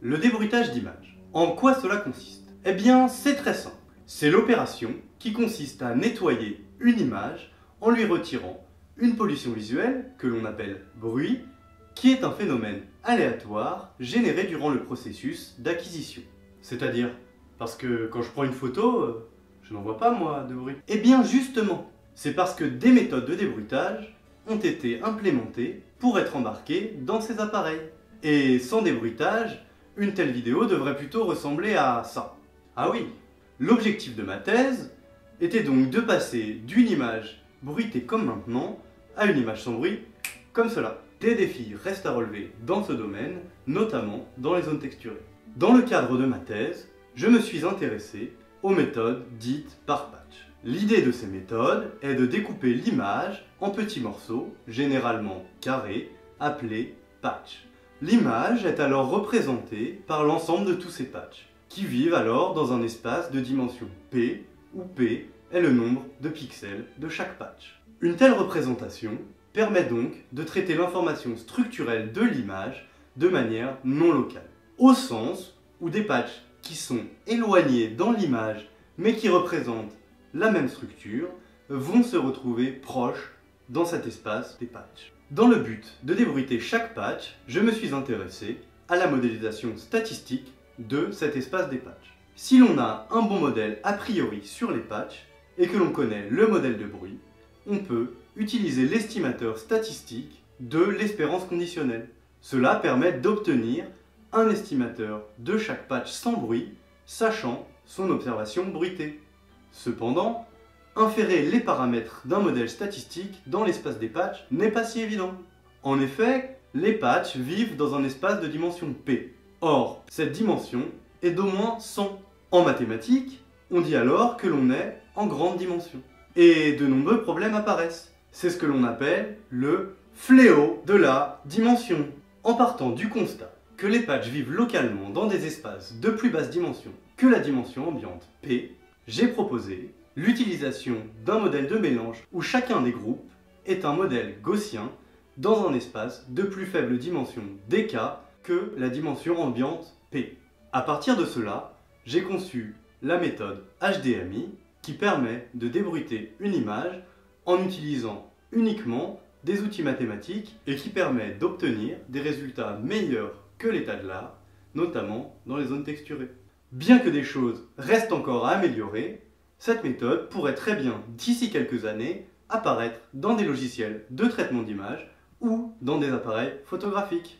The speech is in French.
Le débruitage d'images. En quoi cela consiste? Eh bien, c'est très simple. C'est l'opération qui consiste à nettoyer une image en lui retirant une pollution visuelle, que l'on appelle bruit, qui est un phénomène aléatoire généré durant le processus d'acquisition. C'est-à-dire, parce que quand je prends une photo, je n'en vois pas moi de bruit. Eh bien justement, c'est parce que des méthodes de débruitage ont été implémentées pour être embarquées dans ces appareils. Et sans débruitage, une telle vidéo devrait plutôt ressembler à ça. Ah oui, l'objectif de ma thèse était donc de passer d'une image bruitée comme maintenant à une image sans bruit comme cela. Des défis restent à relever dans ce domaine, notamment dans les zones texturées. Dans le cadre de ma thèse, je me suis intéressé aux méthodes dites par patch. L'idée de ces méthodes est de découper l'image en petits morceaux, généralement carrés, appelés patchs. L'image est alors représentée par l'ensemble de tous ces patchs, qui vivent alors dans un espace de dimension P, où P est le nombre de pixels de chaque patch. Une telle représentation permet donc de traiter l'information structurelle de l'image de manière non locale, au sens où des patchs qui sont éloignés dans l'image mais qui représentent la même structure vont se retrouver proches dans cet espace des patchs. Dans le but de débruiter chaque patch, je me suis intéressé à la modélisation statistique de cet espace des patchs. Si l'on a un bon modèle a priori sur les patchs et que l'on connaît le modèle de bruit, on peut utiliser l'estimateur statistique de l'espérance conditionnelle. Cela permet d'obtenir un estimateur de chaque patch sans bruit, sachant son observation bruitée. Cependant, inférer les paramètres d'un modèle statistique dans l'espace des patchs n'est pas si évident. En effet, les patchs vivent dans un espace de dimension P. Or, cette dimension est d'au moins 100. En mathématiques, on dit alors que l'on est en grande dimension. Et de nombreux problèmes apparaissent. C'est ce que l'on appelle le fléau de la dimension. En partant du constat que les patchs vivent localement dans des espaces de plus basse dimension que la dimension ambiante P, j'ai proposé l'utilisation d'un modèle de mélange où chacun des groupes est un modèle gaussien dans un espace de plus faible dimension dk que la dimension ambiante P. À partir de cela, j'ai conçu la méthode HDMI qui permet de débruiter une image en utilisant uniquement des outils mathématiques et qui permet d'obtenir des résultats meilleurs que l'état de l'art, notamment dans les zones texturées. Bien que des choses restent encore à améliorer, cette méthode pourrait très bien, d'ici quelques années, apparaître dans des logiciels de traitement d'images ou dans des appareils photographiques.